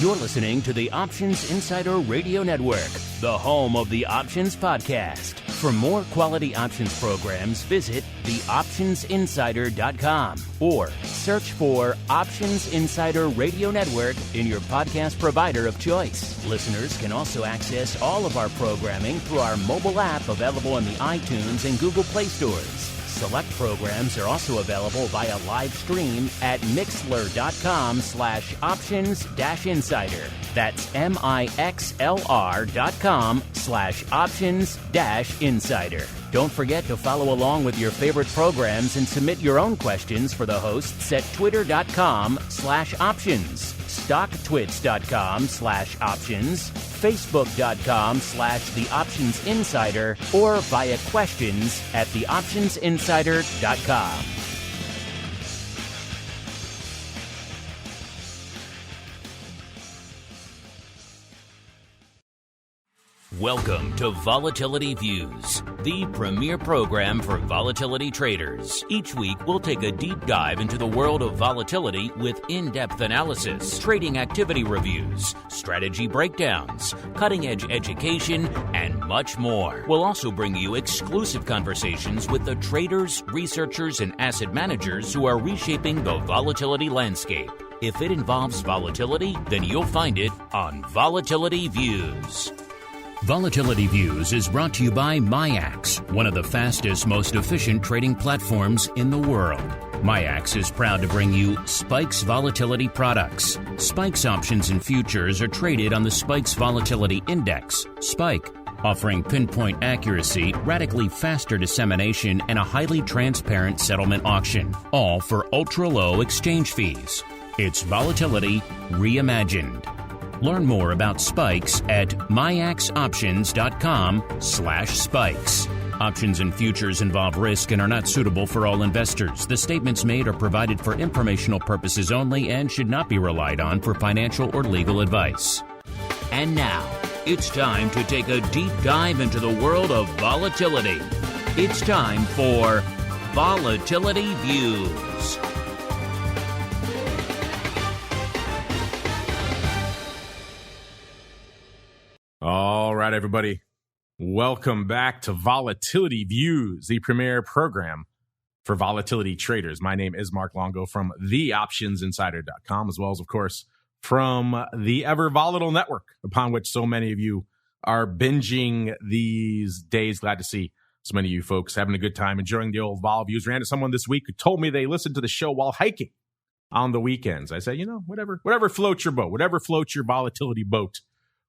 You're listening to the Options Insider Radio Network, the home of the Options Podcast. For more quality options programs, visit theoptionsinsider.com or search for Options Insider Radio Network in your podcast provider of choice. Listeners can also access all of our programming through our mobile app available in the iTunes and Google Play stores. Select programs are also available via live stream at mixlr.com/options-insider. That's mixlr.com/options-insider. Don't forget to follow along with your favorite programs and submit your own questions for the hosts at twitter.com/options, stocktwits.com/options, facebook.com/theoptionsinsider, or via questions at theoptionsinsider.com. Welcome to Volatility Views, the premier program for volatility traders. Each week, we'll take a deep dive into the world of volatility with in-depth analysis, trading activity reviews, strategy breakdowns, cutting-edge education, and much more. We'll also bring you exclusive conversations with the traders, researchers, and asset managers who are reshaping the volatility landscape. If it involves volatility, then you'll find it on Volatility Views. Volatility Views is brought to you by MIAX, one of the fastest, most efficient trading platforms in the world. MIAX is proud to bring you SPKEX volatility products. SPKEX options and futures are traded on the SPKEX Volatility Index, SPKE, offering pinpoint accuracy, radically faster dissemination, and a highly transparent settlement auction, all for ultra-low exchange fees. It's volatility reimagined. Learn more about SPKEX at miaxoptions.com/spikes. Options and futures involve risk and are not suitable for all investors. The statements made are provided for informational purposes only and should not be relied on for financial or legal advice. And now, it's time to take a deep dive into the world of volatility. It's time for Volatility Views. All right, everybody. Welcome back to Volatility Views, the premier program for volatility traders. My name is Mark Longo from theoptionsinsider.com, as well as, of course, from the ever volatile network upon which so many of you are binging these days. Glad to see so many of you folks having a good time enjoying the old vol views. Ran into someone this week who told me they listened to the show while hiking on the weekends. I said, whatever floats your boat, whatever floats your volatility boat,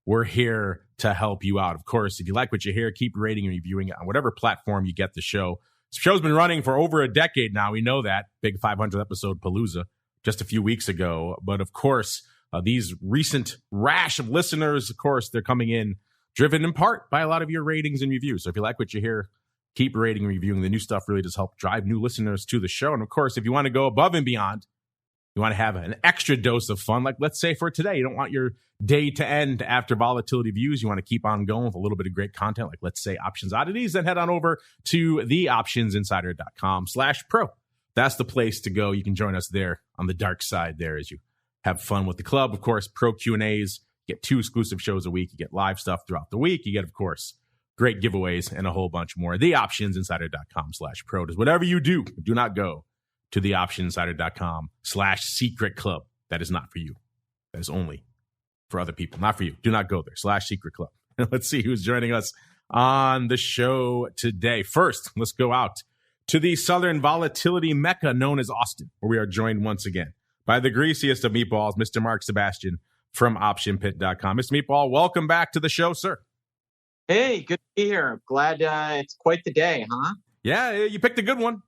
we're here to help you out. Of course, if you like what you hear, keep rating and reviewing it on whatever platform you get the show. This show's been running for over a decade now. We know that. Big 500th episode Palooza just a few weeks ago. But of course, these recent rash of listeners, of course, they're coming in driven in part by a lot of your ratings and reviews. So if you like what you hear, keep rating and reviewing. The new stuff really does help drive new listeners to the show. And of course, if you want to go above and beyond, you want to have an extra dose of fun, like let's say for today, you don't want your day to end after Volatility Views. You want to keep on going with a little bit of great content, like let's say Options Oddities, then head on over to theoptionsinsider.com/pro. That's the place to go. You can join us there on the dark side there as you have fun with the club. Of course, pro Q&As, you get 2 exclusive shows a week. You get live stuff throughout the week. You get, of course, great giveaways and a whole bunch more. Theoptionsinsider.com/pro. Whatever you do, do not go to theoptionsinsider.com/secret club. That is not for you. That is only for other people, not for you. Do not go there, /secret club. Let's see who's joining us on the show today. First, let's go out to the Southern volatility mecca known as Austin, where we are joined once again by the greasiest of meatballs, Mr. Mark SEBASTIan from OptionPit.com. Mr. Meatball, welcome back to the show, sir. Hey, good to be here. I'm glad it's quite the day, huh? Yeah, you picked a good one.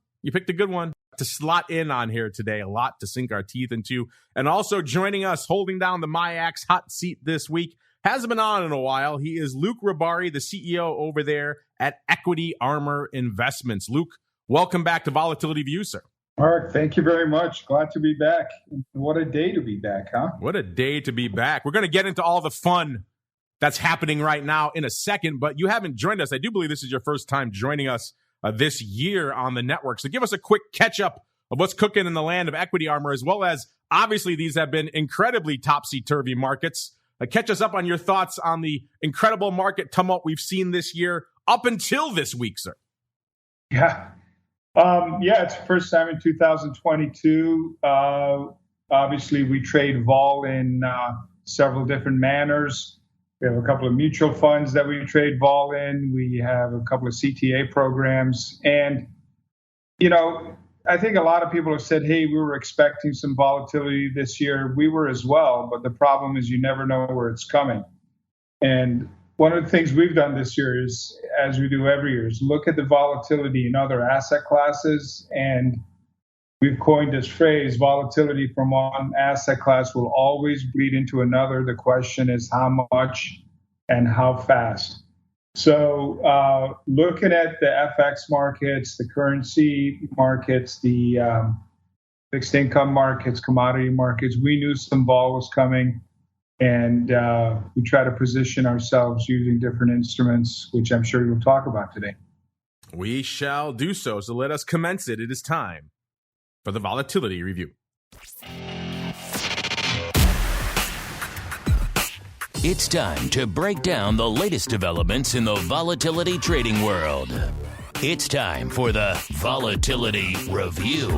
To slot in on here today, a lot to sink our teeth into. And also joining us, holding down the MIAX hot seat this week, hasn't been on in a while. He is Luke RAHBARI, the CEO over there at Equity Armor Investments. Luke, welcome back to Volatility View, sir. Mark, thank you very much. Glad to be back. What a day to be back, huh? What a day to be back. We're going to get into all the fun that's happening right now in a second, but you haven't joined us. I do believe this is your first time joining us this year on the network. So give us a quick catch-up of what's cooking in the land of Equity Armor, as well as Obviously, these have been incredibly topsy-turvy markets. Catch us up on your thoughts on the incredible market tumult we've seen this year up until this week, sir. Yeah. It's the first time in 2022. Obviously, we trade vol in several different manners. We have a couple of mutual funds that we trade vol in. We have a couple of CTA programs. And, I think a lot of people have said, hey, we were expecting some volatility this year. We were as well. But the problem is you never know where it's coming. And one of the things we've done this year is, as we do every year, is look at the volatility in other asset classes. And we've coined this phrase, volatility from one asset class will always bleed into another. The question is how much and how fast. So looking at the FX markets, the currency markets, the fixed income markets, commodity markets, we knew some vol was coming. And we try to position ourselves using different instruments, which I'm sure we'll talk about today. We shall do so. So let us commence it. It is time for the Volatility Review. It's time to break down the latest developments in the volatility trading world. It's time for the Volatility Review.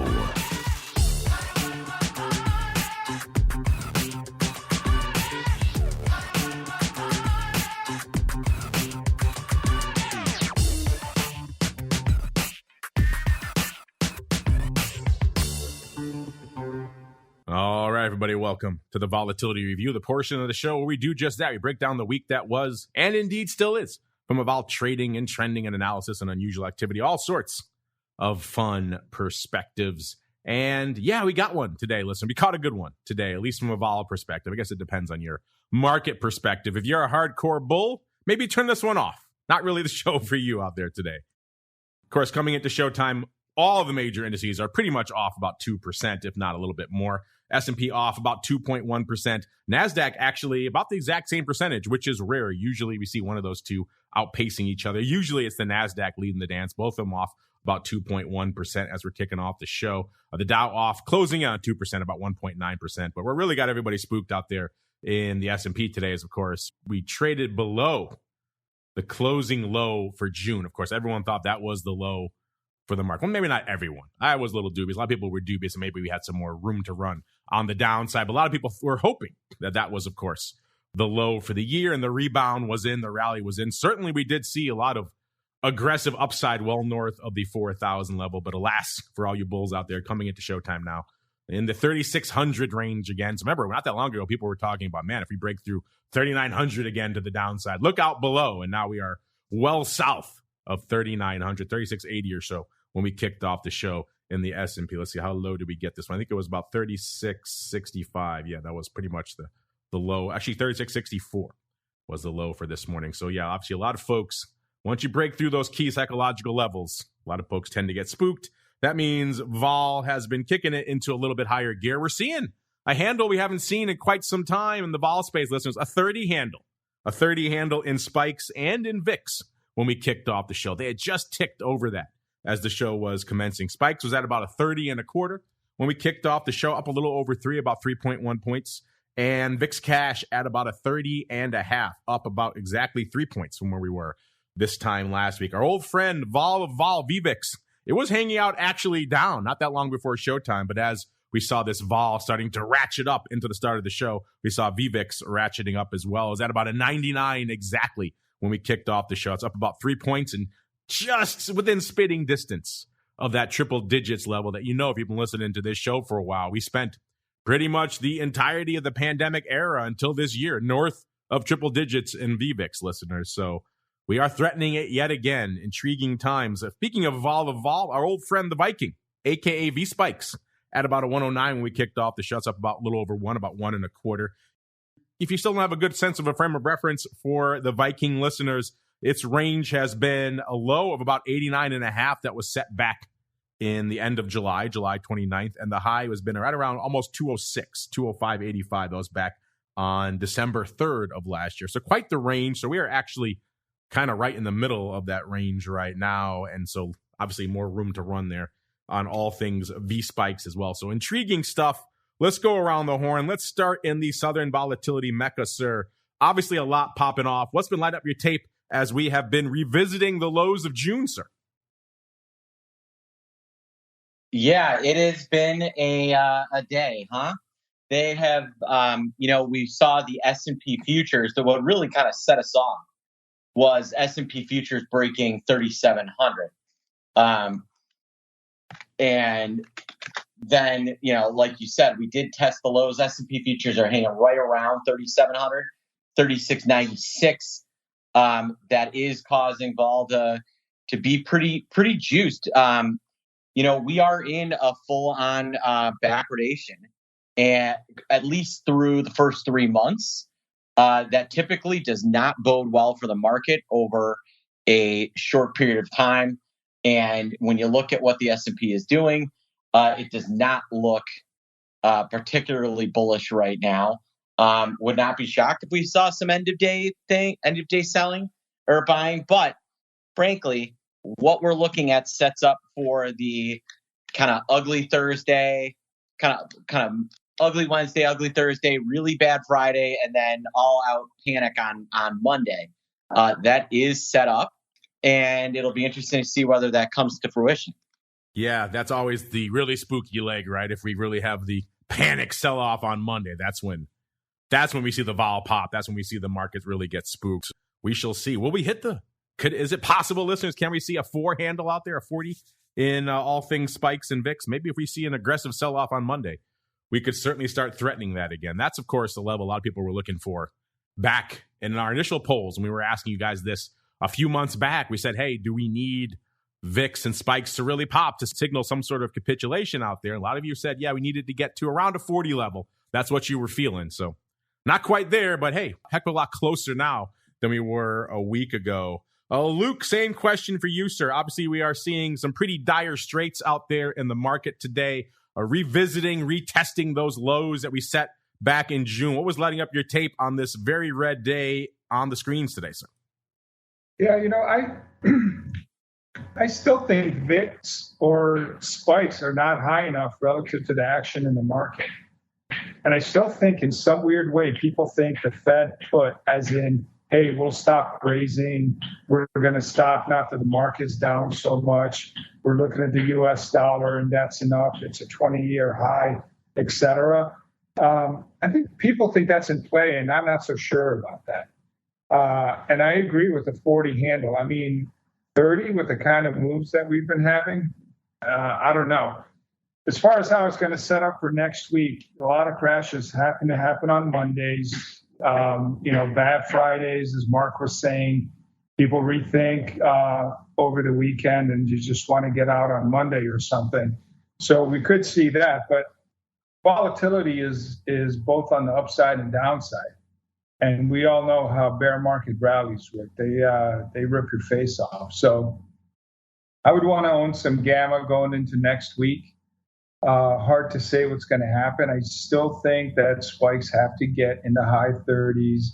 All right, everybody, welcome to the Volatility Review, the portion of the show where we do just that. We break down the week that was, and indeed still is, from about trading and trending and analysis and unusual activity, all sorts of fun perspectives. And yeah, we got one today. Listen, we caught a good one today, at least from a vol perspective. I guess it depends on your market perspective. If you're a hardcore bull, maybe turn this one off. Not really the show for you out there today. Of course, coming into showtime, all of the major indices are pretty much off about 2%, if not a little bit more. S&P off about 2.1%. NASDAQ actually about the exact same percentage, which is rare. Usually we see one of those two outpacing each other. Usually it's the NASDAQ leading the dance. Both of them off about 2.1% as we're kicking off the show. The Dow off, closing on 2%, about 1.9%. But what really got everybody spooked out there in the S&P today is, of course, we traded below the closing low for June. Of course, everyone thought that was the low for the market. Well, maybe not everyone. I was a little dubious. A lot of people were dubious, and maybe we had some more room to run on the downside. But a lot of people were hoping that that was, of course, the low for the year, and the rebound was in, the rally was in. Certainly, we did see a lot of aggressive upside well north of the 4,000 level. But alas, for all you bulls out there coming into showtime now, in the 3,600 range again. So remember, not that long ago, people were talking about, man, if we break through 3,900 again to the downside, look out below. And now we are well south of 3,900, 3,680 or so when we kicked off the show in the S&P. Let's see, how low did we get this one? I think it was about 3,665. Yeah, that was pretty much the low. Actually, 3,664 was the low for this morning. So yeah, obviously a lot of folks, once you break through those key psychological levels, a lot of folks tend to get spooked. That means vol has been kicking it into a little bit higher gear. We're seeing a handle we haven't seen in quite some time in the vol space, listeners, a 30 handle in spikes and in VIX when we kicked off the show. They had just ticked over that as the show was commencing. Spikes was at about a 30.25 when we kicked off the show, up a little over 3, about 3.1 points. And VIX cash at about a 30.5, up about exactly 3 points from where we were this time last week. Our old friend vol VVIX, it was hanging out actually down not that long before showtime, but as we saw this vol starting to ratchet up into the start of the show, we saw VVIX ratcheting up as well. It was at about a 99 exactly when we kicked off the show. It's up about 3 points and just within spitting distance of that triple digits level that, you know, if you've been listening to this show for a while, we spent pretty much the entirety of the pandemic era until this year north of triple digits in VVIX, listeners. So we are threatening it yet again. Intriguing times. Speaking of vol, our old friend the Viking, a.k.a. V-Spikes, at about a 109 when we kicked off the show. It's up about a little over 1, about 1.25. If you still don't have a good sense of a frame of reference for the Viking listeners, its range has been a low of about 89.5 that was set back in the end of July 29th. And the high has been right around almost 206, 205.85. That was back on December 3rd of last year. So quite the range. So we are actually kind of right in the middle of that range right now. And so obviously more room to run there on all things V-Spikes as well. So intriguing stuff let's go around the horn. Let's start in the Southern Volatility Mecca, sir. Obviously, a lot popping off. What's been lighting up your tape as we have been revisiting the lows of June, sir? Yeah, it has been a day, huh? They have, we saw the S&P futures. That what really kind of set us off was S&P futures breaking 3,700. And then, like you said, we did test the lows. S&P futures are hanging right around 3,700, 3,696. That is causing vol to be pretty juiced. We are in a full-on backwardation, and at least through the first 3 months. That typically does not bode well for the market over a short period of time. And when you look at what the S&P is doing, it does not look particularly bullish right now. Would not be shocked if we saw some end of day selling or buying. But frankly, what we're looking at sets up for the kind of ugly Thursday, kind of ugly Wednesday, ugly Thursday, really bad Friday, and then all out panic on Monday. That is set up, and it'll be interesting to see whether that comes to fruition. Yeah, that's always the really spooky leg, right? If we really have the panic sell off on Monday, that's when we see the vol pop. That's when we see the markets really get spooked. We shall see. Will we hit is it possible, listeners? Can we see a 4 handle out there, a 40 in all things spikes and VIX? Maybe if we see an aggressive sell off on Monday, we could certainly start threatening that again. That's, of course, the level a lot of people were looking for back in our initial polls. And we were asking you guys this a few months back. We said, hey, do we need VIX and spikes to really pop to signal some sort of capitulation out there? And a lot of you said, yeah, we needed to get to around a 40 level. That's what you were feeling. So not quite there, but hey, heck of a lot closer now than we were a week ago. Luke, same question for you, sir. Obviously, we are seeing some pretty dire straits out there in the market today. Retesting those lows that we set back in June. What was lighting up your tape on this very red day on the screens today, sir? Yeah, I still think VIX or spikes are not high enough relative to the action in the market. And I still think in some weird way, people think the Fed put as in, hey, we'll stop raising. We're going to stop, not that the market's down so much. We're looking at the U.S. dollar, and that's enough. It's a 20-year high, et cetera. I think people think that's in play, and I'm not so sure about that. And I agree with the 40 handle. I mean, 30 with the kind of moves that we've been having, I don't know. As far as how it's going to set up for next week, a lot of crashes happen to happen on Mondays. Bad Fridays, as Mark was saying, people rethink over the weekend and you just want to get out on Monday or something. So we could see that, but volatility is both on the upside and downside. And we all know how bear market rallies work. They rip your face off. So I would want to own some gamma going into next week. Hard to say what's going to happen. I still think that spikes have to get in the high 30s,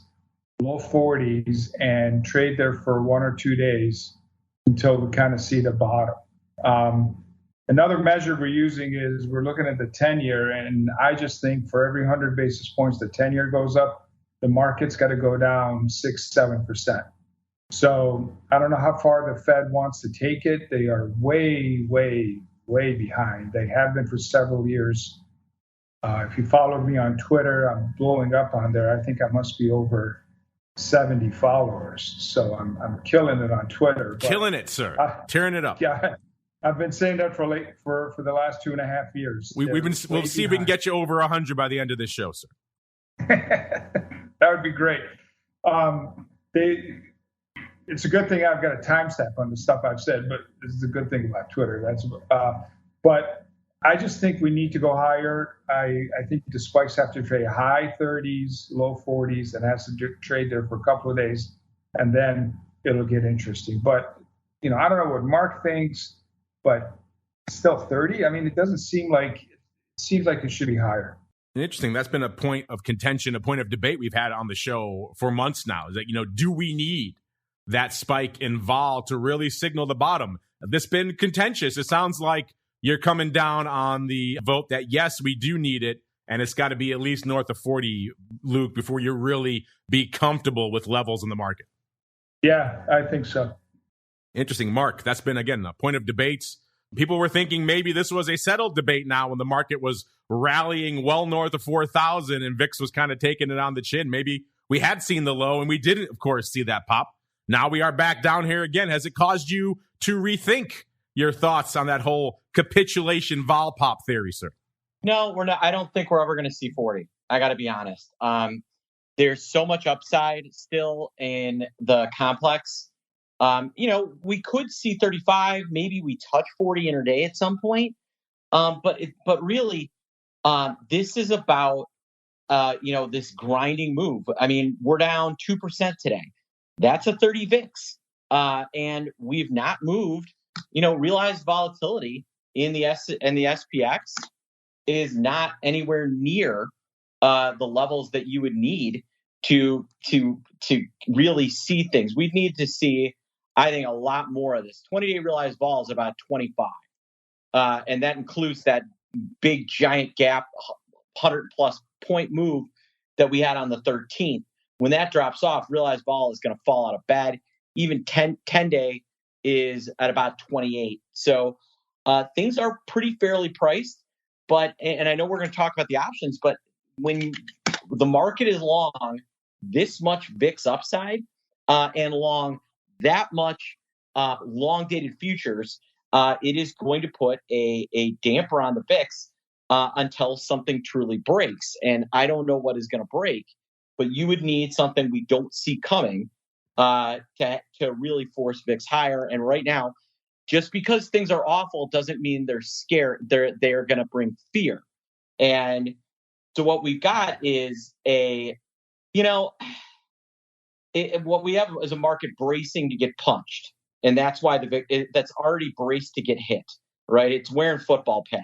low 40s, and trade there for 1 or 2 days until we kind of see the bottom. Another measure we're using is we're looking at the 10-year, and I just think for every 100 basis points the 10-year goes up, the market's got to go down 6-7%. So I don't know how far the Fed wants to take it. They are way behind. They have been for several years. If you follow me on Twitter, I'm blowing up on there. I think I must be over 70 followers. So I'm killing it on Twitter. Killing it, sir. Tearing it up. Yeah, I've been saying that for the last 2.5 years. We'll see if we can get you over 100 by the end of this show, sir. That would be great. It's a good thing I've got a timestamp on the stuff I've said, but this is a good thing about Twitter. But I just think we need to go higher. I think the spikes have to trade high 30s, low 40s, and has to trade there for a couple of days, and then it'll get interesting. But, I don't know what Mark thinks, but still 30? I mean, it doesn't seem like it should be higher. Interesting. That's been a point of contention, a point of debate we've had on the show for months now. Is that, do we need that spike in vol to really signal the bottom? This has been contentious. It sounds like you're coming down on the vote that, yes, we do need it. and it's got to be at least north of 40, Luke, before you really be comfortable with levels in the market. Yeah, I think so. Interesting. Mark, that's been, again, a point of debates. People were thinking maybe this was a settled debate now when the market was rallying well north of 4,000 and VIX was kind of taking it on the chin. Maybe we had seen the low and we didn't, of course, see that pop. Now we are back down here again. Has it caused you to rethink your thoughts on that whole capitulation vol pop theory, sir? No, we're not. I don't think we're ever going to see 40. I got to be honest. There's so much upside still in the complex. We could see 35. Maybe we touch 40 intraday at some point. But really, this is about this grinding move. I mean, we're down 2% today. That's a 30 VIX, and we've not moved. Realized volatility in the SPX is not anywhere near the levels that you would need to really see things. We need to see, I think, a lot more of this. 20-day realized vol is about 25, and that includes that big giant gap, 100+ point move that we had on the 13th. When that drops off, realized vol is going to fall out of bed. Even 10-day is at about 28. So things are pretty fairly priced. And I know we're going to talk about the options, but when the market is long this much VIX upside and long that much long-dated futures, it is going to put a damper on the VIX until something truly breaks. And I don't know what is going to break, but you would need something we don't see coming to really force VIX higher. And right now, just because things are awful doesn't mean they're scared. They're going to bring fear. And so what we've got is what we have is a market bracing to get punched. And that's why that's already braced to get hit, right? It's wearing football pads.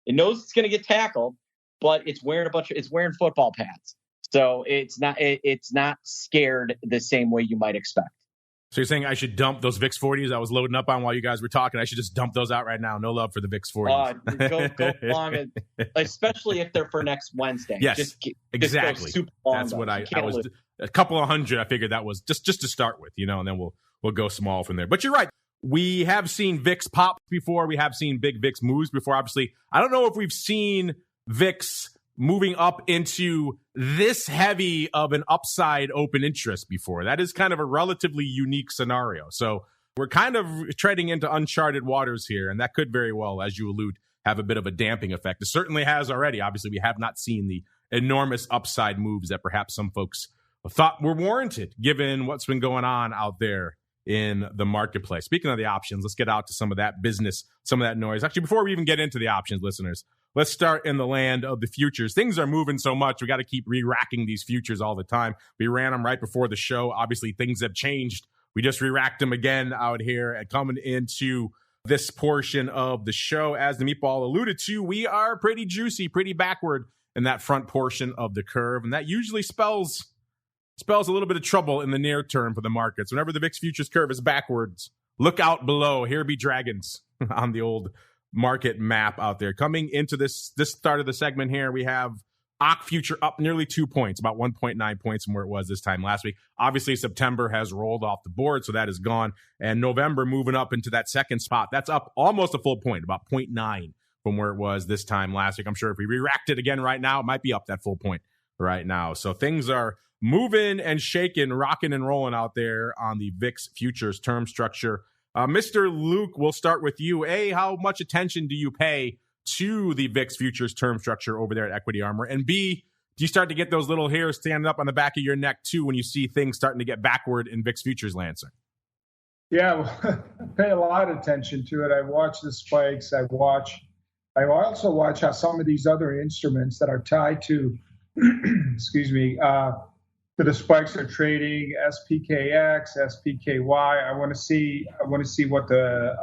It knows it's going to get tackled, but it's wearing football pads. So it's not scared the same way you might expect. So you're saying I should dump those VIX 40s I was loading up on while you guys were talking? I should just dump those out right now. No love for the VIX 40s. Go long, especially if they're for next Wednesday. Yes, exactly. Super long. That's what I was. A couple of hundred. I figured that was just to start with, and then we'll go small from there. But you're right. We have seen VIX pop before. We have seen big VIX moves before. Obviously, I don't know if we've seen VIX moving up into this heavy of an upside open interest before. That is kind of a relatively unique scenario. So we're kind of treading into uncharted waters here, and that could very well, as you allude, have a bit of a damping effect. It certainly has already. Obviously, we have not seen the enormous upside moves that perhaps some folks thought were warranted, given what's been going on out there in the marketplace. Speaking of the options, let's get out to some of that business, some of that noise. Actually, before we even get into the options, listeners, let's start in the land of the futures. Things are moving so much. We got to keep re-racking these futures all the time. We ran them right before the show. Obviously, things have changed. We just re-racked them again out here and coming into this portion of the show. As the meatball alluded to, we are pretty juicy, pretty backward in that front portion of the curve. And that usually spells a little bit of trouble in the near term for the markets. Whenever the VIX futures curve is backwards, look out below. Here be dragons on the old market map out there. Coming into this start of the segment here, we have OCC future up nearly 2 points, about 1.9 points from where it was this time last week. Obviously, September has rolled off the board, so that is gone. And November moving up into that second spot. That's up almost a full point, about 0.9 from where it was this time last week. I'm sure if we re-racked it again right now, it might be up that full point right now. So things are moving and shaking, rocking and rolling out there on the VIX futures term structure. Mr. Luke, we'll start with you. A, how much attention do you pay to the VIX futures term structure over there at Equity Armor? And B, do you start to get those little hairs standing up on the back of your neck too when you see things starting to get backward in VIX futures land, sir? Yeah, well, I pay a lot of attention to it. I watch the spikes. I also watch how some of these other instruments that are tied to, to the spikes are trading. SPKX, SPKY. I want to see what the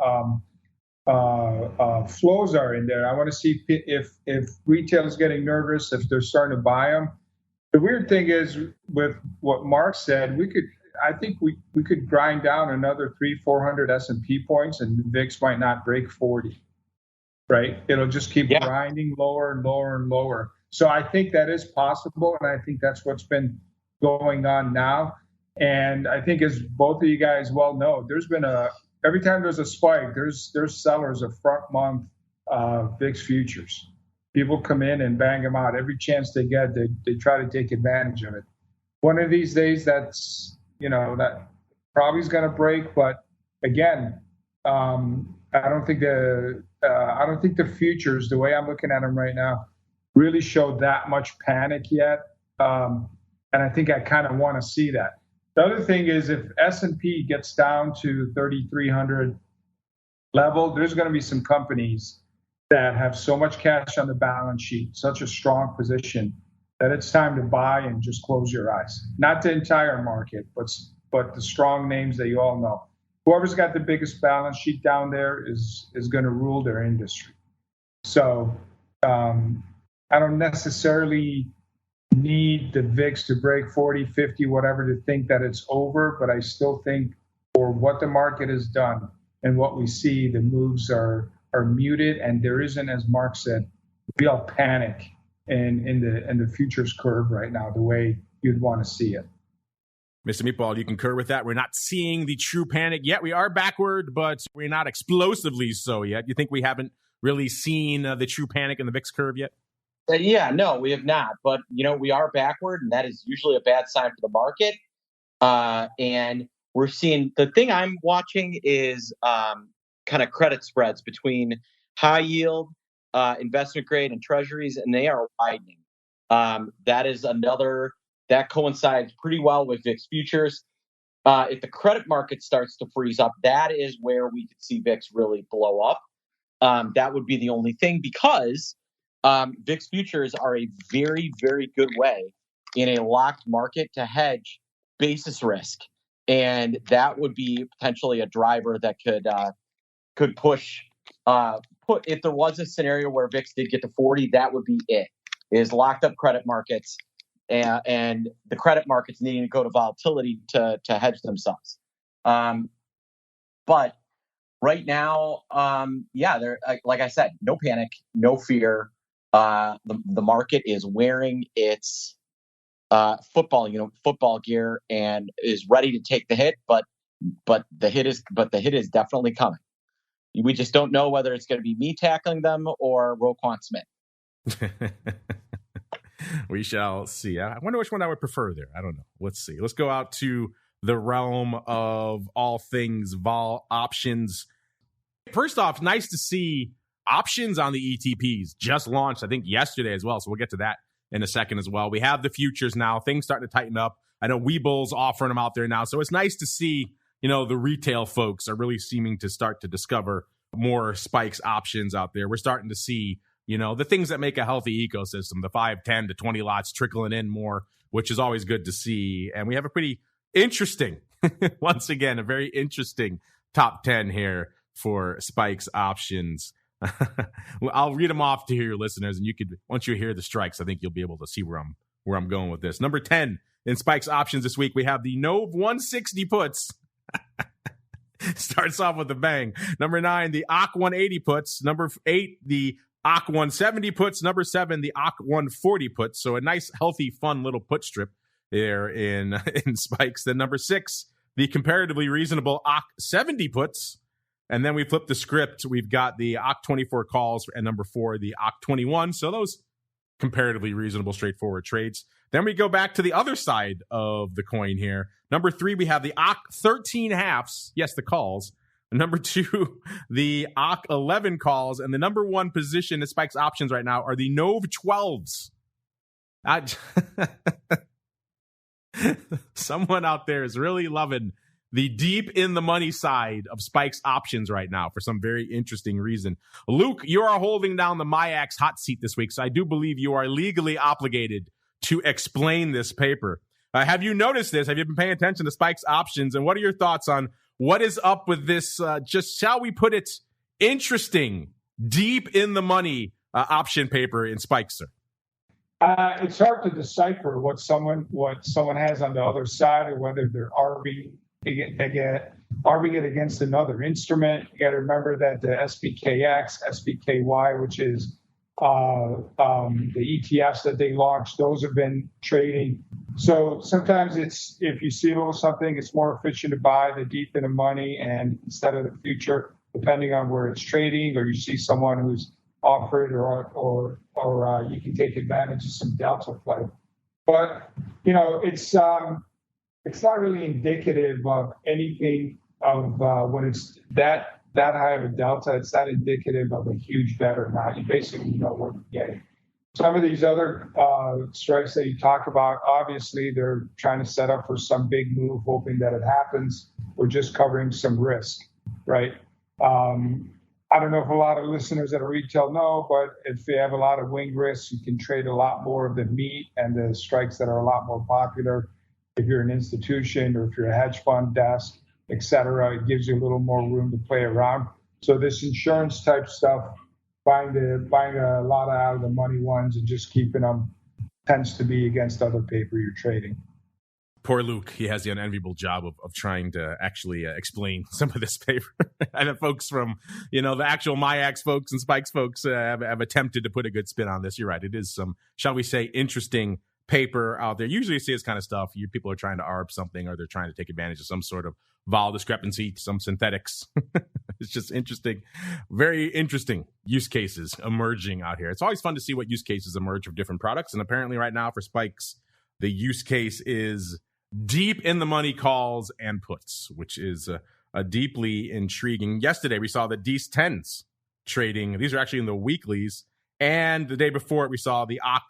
flows are in there. I want to see if retail is getting nervous, if they're starting to buy them. The weird thing is with what Mark said, I think we could grind down another 300-400 S&P points, and the VIX might not break 40. Right? It'll just keep grinding lower and lower and lower. So I think that is possible, and I think that's what's been going on now. And I think, as both of you guys well know, there's been every time there's a spike, there's sellers of front month VIX futures. People come in and bang them out every chance they get. They try to take advantage of it. One of these days, that probably is going to break. But again, I don't think the futures, the way I'm looking at them right now, really show that much panic yet. And I think I kind of want to see that. The other thing is, if S&P gets down to 3,300 level, there's going to be some companies that have so much cash on the balance sheet, such a strong position, that it's time to buy and just close your eyes. Not the entire market, but the strong names that you all know. Whoever's got the biggest balance sheet down there is going to rule their industry. So I don't necessarily need the VIX to break 40, 50, whatever, to think that it's over, but I still think for what the market has done and what we see, the moves are muted, and there isn't, as Mark said, real panic in the futures curve right now, the way you'd want to see it. Mr. Meatball, do you concur with that? We're not seeing the true panic yet. We are backward, but we're not explosively so yet. You think we haven't really seen the true panic in the VIX curve yet? Yeah, no, we have not. But, we are backward, and that is usually a bad sign for the market. And we're seeing, the thing I'm watching is kind of credit spreads between high yield, investment grade, and treasuries, and they are widening. That coincides pretty well with VIX futures. If the credit market starts to freeze up, that is where we could see VIX really blow up. That would be the only thing, because VIX futures are a very, very good way in a locked market to hedge basis risk. And that would be potentially a driver that could push, if there was a scenario where VIX did get to 40, that would be it, is locked up credit markets and the credit markets needing to go to volatility to hedge themselves. But right now, they're, like I said, no panic, no fear. The market is wearing its football gear and is ready to take the hit, but the hit is definitely coming. We just don't know whether it's going to be me tackling them or Roquan Smith. We shall see. I wonder which one I would prefer there. I don't know. Let's see. Let's go out to the realm of all things vol options. First off, nice to see options on the ETPs just launched, I think, yesterday as well. So we'll get to that in a second as well. We have the futures now. Things starting to tighten up. I know Webull's offering them out there now. So it's nice to see, the retail folks are really seeming to start to discover more SPKEX options out there. We're starting to see, the things that make a healthy ecosystem, the 5, 10 to 20 lots trickling in more, which is always good to see. And we have a pretty interesting, once again, a very interesting top 10 here for SPKEX options. I'll read them off to your listeners, and you could, once you hear the strikes, I think you'll be able to see where I'm going with this. Number 10 in SPKEX options this week, we have the NOV 160 puts. Starts off with a bang. Number 9, the AUK 180 puts. Number 8, the AUK 170 puts. Number 7, the AUK 140 puts. So a nice, healthy, fun little put strip there in SPKEX. Then number 6, the comparatively reasonable AUK 70 puts. And then we flip the script. We've got the AUK 24 calls, and number 4, the AUK 21. So those comparatively reasonable, straightforward trades. Then we go back to the other side of the coin here. Number 3, we have the AUK 13 halves. Yes, the calls. Number 2, the AUK 11 calls. And the number 1 position in SPKEX options right now are the NOV 12s. Someone out there is really loving the deep in the money side of SPKEX options right now for some very interesting reason. Luke, you are holding down the MIAX hot seat this week, so I do believe you are legally obligated to explain this paper. Have you noticed this? Have you been paying attention to SPKEX options? And what are your thoughts on what is up with this, just shall we put it, interesting, deep in the money option paper in SPKEX, sir? It's hard to decipher what someone has on the other side, or whether they're arbing it against another instrument. You got to remember that the SPKX, SPKY, which is the ETFs that they launched, those have been trading. So sometimes if you see a little something, it's more efficient to buy the deep in the money and instead of the future, depending on where it's trading, or you see someone who's offered, or you can take advantage of some delta play. But it's not really indicative of anything of when it's that high of a delta. It's not indicative of a huge bet or not. You basically know what you're getting. Some of these other strikes that you talk about, obviously they're trying to set up for some big move, hoping that it happens. We're just covering some risk, right? I don't know if a lot of listeners that are retail know, but if you have a lot of wing risks, you can trade a lot more of the meat and the strikes that are a lot more popular. If you're an institution or if you're a hedge fund desk, et cetera, it gives you a little more room to play around. So this insurance type stuff, buying a lot out of the money ones and just keeping them tends to be against other paper you're trading. Poor Luke, he has the unenviable job of trying to actually explain some of this paper. And the folks from, the actual MIAX folks and Spikes folks have attempted to put a good spin on this. You're right. It is some, shall we say, interesting paper out there. Usually you see this kind of stuff. People are trying to arb something, or they're trying to take advantage of some sort of vol discrepancy, some synthetics. It's just interesting. Very interesting use cases emerging out here. It's always fun to see what use cases emerge for different products. And apparently right now for Spikes, the use case is deep in the money calls and puts, which is a deeply intriguing. Yesterday, we saw the DS10s trading. These are actually in the weeklies. And the day before it, we saw the OC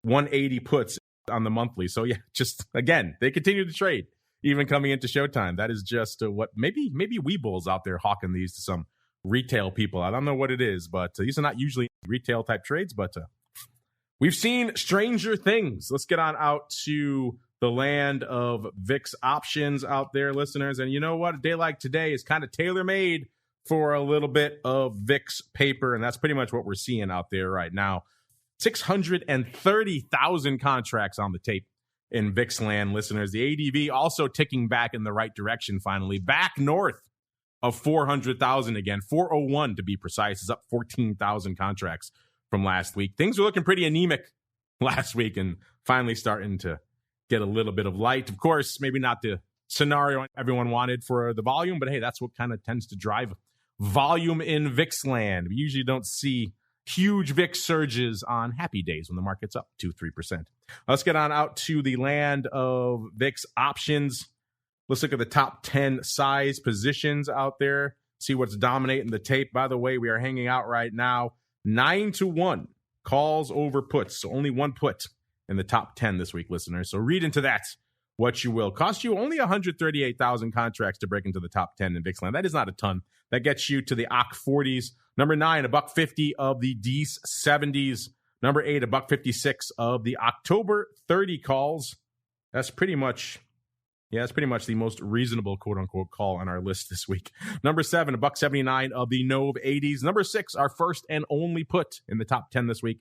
180 puts on the monthly. So yeah, just again, they continue to trade even coming into showtime. That is just what maybe Weebles out there hawking these to some retail people. I don't know what it is, but these are not usually retail type trades, but we've seen stranger things. Let's get on out to the land of VIX options out there, listeners. And you know what? A day like today is kind of tailor-made for a little bit of VIX paper, and that's pretty much what we're seeing out there right now. 630,000 contracts on the tape in VIX land, listeners. The ADV also ticking back in the right direction finally, back north of 400,000 again, 401 to be precise, is up 14,000 contracts from last week. Things were looking pretty anemic last week and finally starting to get a little bit of light. Of course, maybe not the scenario everyone wanted for the volume, but hey, that's what kind of tends to drive volume in VIX land. We usually don't see huge VIX surges on happy days when the market's up 2-3%. Let's get on out to the land of VIX options. Let's look at the top 10 size positions out there, see what's dominating the tape. By the way, we are hanging out right now 9-1 calls over puts, so only one put in the top 10 this week, listeners. So read into that what you will. Cost you only 138,000 contracts to break into the top 10 in VIX land. That is not a ton. That gets you to the OC 40s. Number 9, $1.50 of the DS 70s. Number 8, $1.56 of the October 30 calls. That's pretty much the most reasonable quote-unquote call on our list this week. Number 7, $1.79 of the NOV 80s. Number 6, our first and only put in the top 10 this week.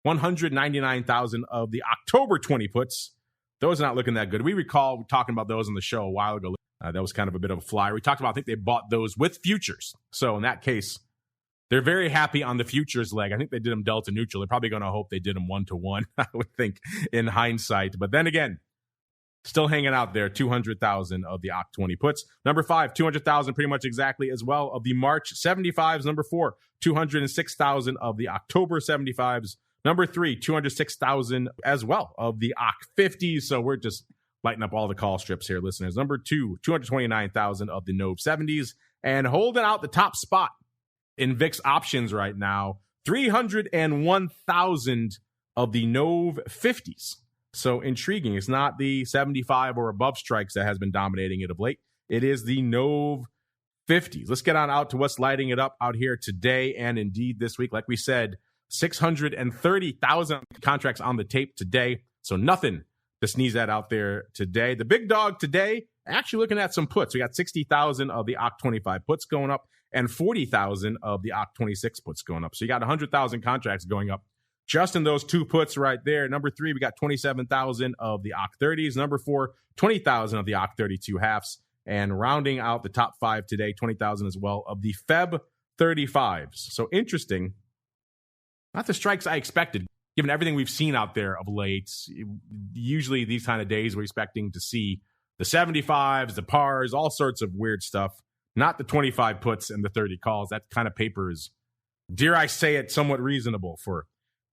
199,000 of the October 20 puts. Those are not looking that good. We recall talking about those on the show a while ago. That was kind of a bit of a flyer. We talked about, I think they bought those with futures. So in that case, they're very happy on the futures leg. I think they did them delta neutral. They're probably going to hope they did them 1-to-1, I would think, in hindsight. But then again, still hanging out there, 200,000 of the OC 20 puts. Number 5, 200,000 pretty much exactly as well of the March 75s. Number 4, 206,000 of the October 75s. Number 3, 206,000 as well of the OC 50s. So we're just lighting up all the call strips here, listeners. Number 2, 229,000 of the NOV 70s. And holding out the top spot in VIX options right now, 301,000 of the NOV 50s. So intriguing. It's not the 75 or above strikes that has been dominating it of late. It is the NOV 50s. Let's get on out to what's lighting it up out here today and indeed this week. Like we said, 630,000 contracts on the tape today. So nothing to sneeze at out there today. The big dog today, actually looking at some puts. We got 60,000 of the OC 25 puts going up and 40,000 of the OC 26 puts going up. So you got 100,000 contracts going up just in those two puts right there. Number 3, we got 27,000 of the OC 30s. Number 4, 20,000 of the OC 32 halves. And rounding out the top 5 today, 20,000 as well of the Feb 35s. So interesting. not the strikes I expected, given everything we've seen out there of late. Usually these kind of days we're expecting to see the 75s, the pars, all sorts of weird stuff, not the 25 puts and the 30 calls. That kind of paper is, dare I say it, somewhat reasonable for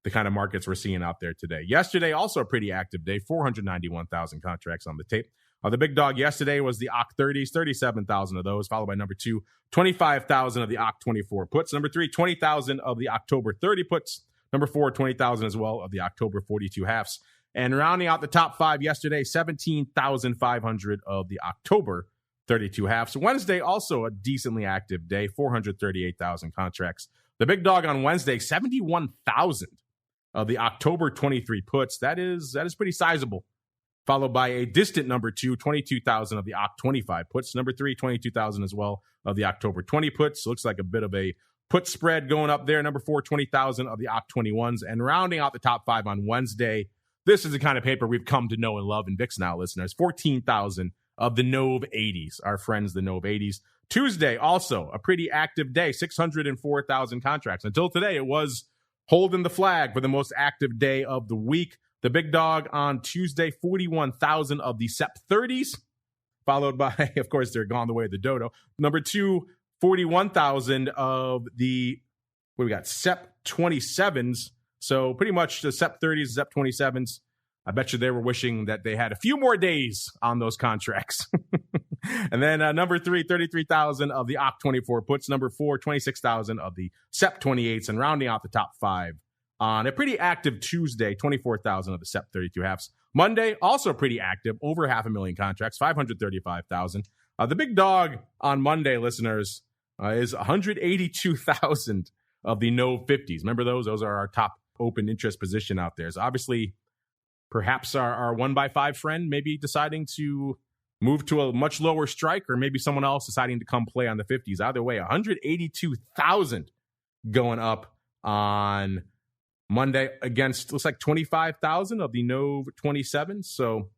the kind of markets we're seeing out there today. Yesterday, also a pretty active day, 491,000 contracts on the tape. The big dog yesterday was the OCC 30s, 37,000 of those, followed by number 2, 25,000 of the OCC 24 puts. Number 3, 20,000 of the October 30 puts. Number 4, 20,000 as well of the October 42 halves. And rounding out the top 5 yesterday, 17,500 of the October 32 halves. Wednesday, also a decently active day, 438,000 contracts. The big dog on Wednesday, 71,000 of the October 23 puts. That is pretty sizable. Followed by a distant number 2, 22,000 of the OCC 25 puts. Number 3, 22,000 as well of the October 20 puts. Looks like a bit of a put spread going up there. Number 4, 20,000 of the OCC 21s. And rounding out the top 5 on Wednesday, this is the kind of paper we've come to know and love in VIX now, listeners. 14,000 of the NOV 80s, our friends, the NOV 80s. Tuesday, also a pretty active day, 604,000 contracts. Until today, it was holding the flag for the most active day of the week. The big dog on Tuesday, 41,000 of the SEP 30s, followed by, of course, they're gone the way of the dodo. Number 2, 41,000 of the, what we got, SEP 27s. So pretty much the SEP 30s, SEP 27s. I bet you they were wishing that they had a few more days on those contracts. And then number 3, 33,000 of the OCC 24 puts. Number 4, 26,000 of the SEP 28s. And rounding out the top 5 on a pretty active Tuesday, 24,000 of the SEP 32 halves. Monday, also pretty active, over 500,000 contracts, 535,000. The big dog on Monday, listeners, is 182,000 of the NOV 50s. Remember those? Those are our top open interest position out there. So obviously, perhaps our 1x5 friend maybe deciding to move to a much lower strike, or maybe someone else deciding to come play on the 50s. Either way, 182,000 going up on Monday against, looks like 25,000 of the NOV 27. So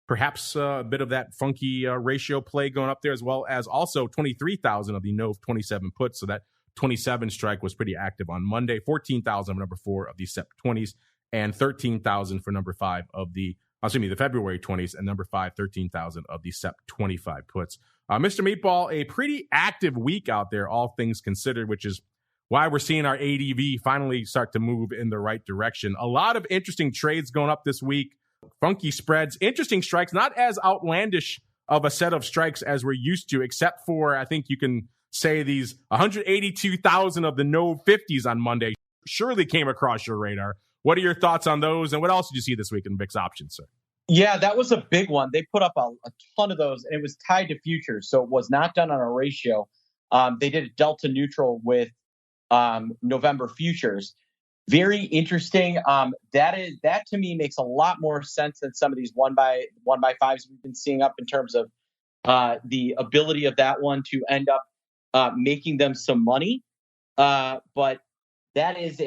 perhaps a bit of that funky ratio play going up there, as well as also 23,000 of the NOV 27 puts. So that 27 strike was pretty active on Monday. 14,000 of number 4 of the SEP 20s, and 13,000 for number 5 of the February 20s, and number 5, 13,000 of the SEP 25 puts. Mr. Meatball, a pretty active week out there, all things considered, which is why we're seeing our ADV finally start to move in the right direction. A lot of interesting trades going up this week, funky spreads, interesting strikes, not as outlandish of a set of strikes as we're used to, except for, I think you can say, these 182,000 of the NOV 50s on Monday surely came across your radar. What are your thoughts on those, and what else did you see this week in VIX options, sir? Yeah, that was a big one. They put up a ton of those, and it was tied to futures, so it was not done on a ratio. They did a delta neutral with November futures. Very interesting. That to me makes a lot more sense than some of these 1x5s we've been seeing up in terms of the ability of that one to end up making them some money. But that is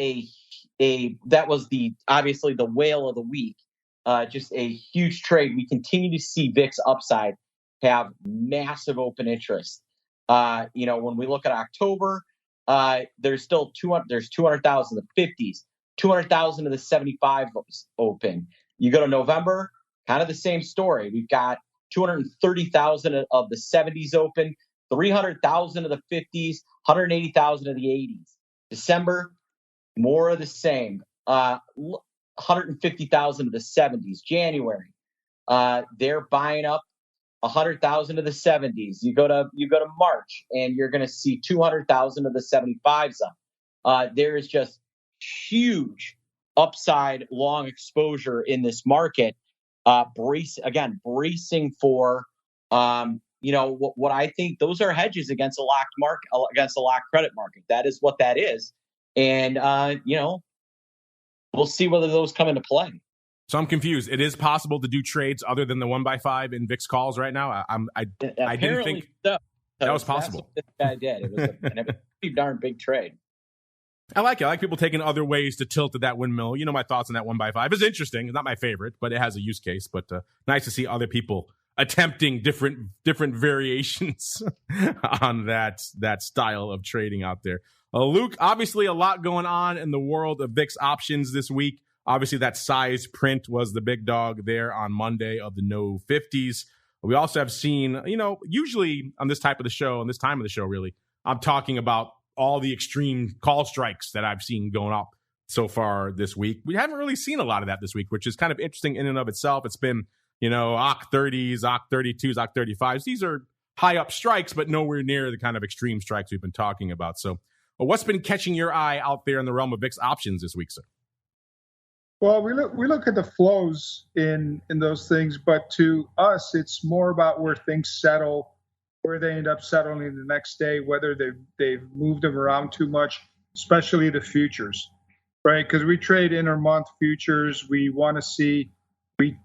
that was obviously the whale of the week. Just a huge trade. We continue to see VIX upside have massive open interest. When we look at October, there's still 200,000 of the 50s, 200,000 of the 75 open. You go to November, kind of the same story. We've got 230,000 of the 70s open, 300,000 of the 50s, 180,000 of the 80s. December, more of the same. 150,000 of the 70s. January, they're buying up 100,000 of the 70s. You go to March, and you're going to see 200,000 of the 75s up. There is just huge upside long exposure in this market. Bracing for what I think those are hedges against a locked market, against a locked credit market. That is what that is, and we'll see whether those come into play. So I'm confused. It is possible to do trades other than the 1x5 in VIX calls right now. I didn't think so. That was possible. That's what this guy did. It was a pretty darn big trade. I like it. I like people taking other ways to tilt at that windmill. You know, my thoughts on that 1x5 is interesting. It's not my favorite, but it has a use case. But nice to see other people attempting different variations on that style of trading out there. Luke, obviously a lot going on in the world of VIX options this week. Obviously, that size print was the big dog there on Monday of the no 50s. We also have seen, usually on this time of the show, really, I'm talking about all the extreme call strikes that I've seen going up so far this week. We haven't really seen a lot of that this week, which is kind of interesting in and of itself. It's been, OCC 30s, OCC 32s, OCC 35s. These are high up strikes, but nowhere near the kind of extreme strikes we've been talking about. So what's been catching your eye out there in the realm of VIX options this week, sir? Well, we look at the flows in those things, but to us, it's more about where things settle, where they end up settling the next day, whether they've moved them around too much, especially the futures, right? Because we trade inter-month futures. We want to see,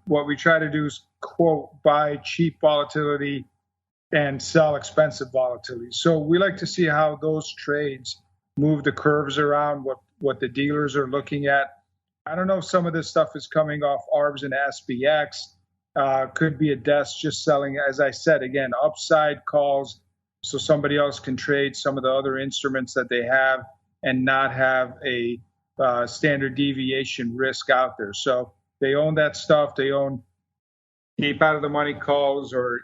what we try to do is, quote, buy cheap volatility and sell expensive volatility. So we like to see how those trades move the curves around, what the dealers are looking at. I don't know if some of this stuff is coming off ARBs and SPX. Could be a desk just selling, as I said, again, upside calls so somebody else can trade some of the other instruments that they have and not have a standard deviation risk out there. So they own that stuff. They own deep out of the money calls, or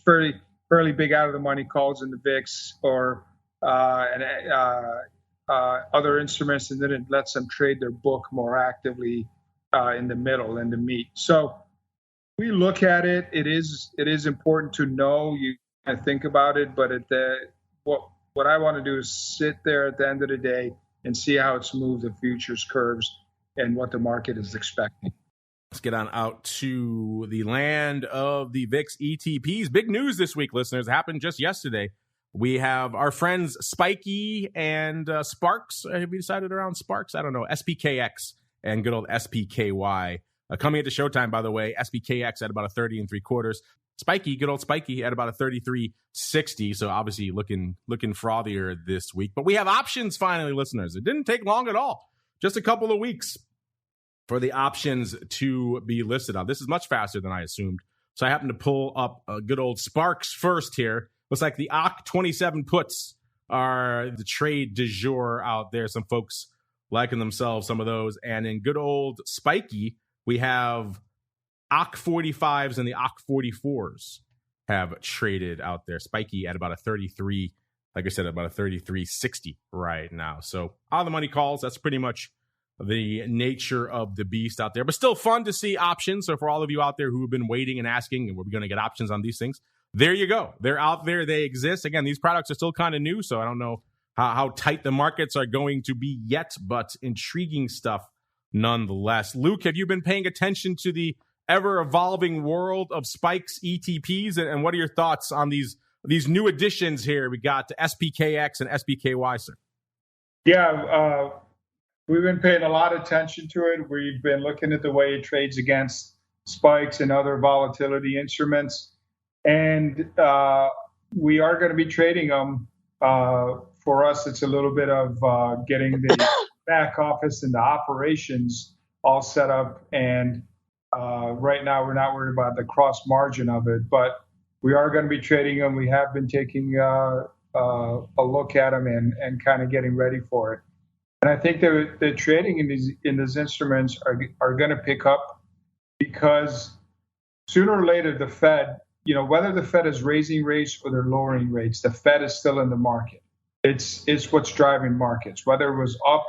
fairly big out of the money calls in the VIX, or other instruments, and then it lets them trade their book more actively in the middle, in the meat. So we look at it. It is important to know. You kind of think about it, but what I want to do is sit there at the end of the day and see how it's moved the futures curves and what the market is expecting. Let's get on out to the land of the VIX ETPs. Big news this week, listeners. It happened just yesterday. We have our friends Spiky and Sparks. Have you decided around Sparks? I don't know. SPKX and good old SPKY. Coming into showtime, by the way, SPKX at about a 30 3/4. Spiky, good old Spiky, at about a 33.60. So obviously looking frothier this week. But we have options finally, listeners. It didn't take long at all. Just a couple of weeks for the options to be listed on. This is much faster than I assumed. So I happened to pull up a good old Sparks first here. Looks like the OCC 27 puts are the trade du jour out there. Some folks liking themselves some of those. And in good old Spiky, we have OCC 45s and the OCC 44s have traded out there. Spiky at about a 33, like I said, about a 33.60 right now. So on the money calls, that's pretty much the nature of the beast out there. But still fun to see options. So for all of you out there who have been waiting and asking, and we're going to get options on these things, there you go. They're out there. They exist. Again, these products are still kind of new, so I don't know how tight the markets are going to be yet, but intriguing stuff nonetheless. Luke, have you been paying attention to the ever-evolving world of Spikes ETPs, and what are your thoughts on these new additions here? We got SPKX and SPKY, sir. Yeah, we've been paying a lot of attention to it. We've been looking at the way it trades against spikes and other volatility instruments. And we are going to be trading them. For us, it's a little bit of getting the back office and the operations all set up. And right now, we're not worried about the cross margin of it, but we are going to be trading them. We have been taking a look at them and kind of getting ready for it. And I think the trading in these instruments are going to pick up, because sooner or later the Fed, whether the Fed is raising rates or they're lowering rates, the Fed is still in the market. It's what's driving markets, whether it was up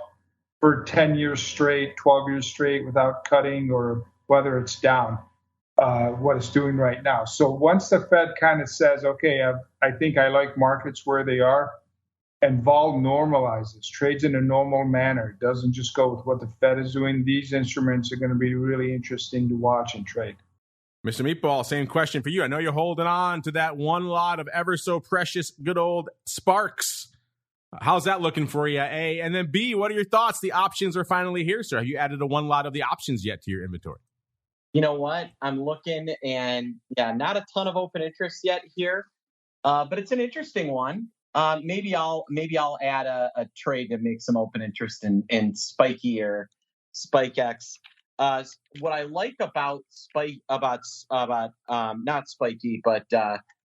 for 10 years straight, 12 years straight without cutting, or whether it's down, what it's doing right now. So once the Fed kind of says, okay, I think I like markets where they are, and vol normalizes, trades in a normal manner, doesn't just go with what the Fed is doing, these instruments are going to be really interesting to watch and trade. Mr. Meatball, same question for you. I know you're holding on to that one lot of ever so precious good old Sparks. How's that looking for you, A? And then B, what are your thoughts? The options are finally here, sir. Have you added a one lot of the options yet to your inventory? You know what? I'm looking, and not a ton of open interest yet here, but it's an interesting one. Maybe I'll add a trade to make some open interest in Spiky or SpikeX. what I like about not spiky, but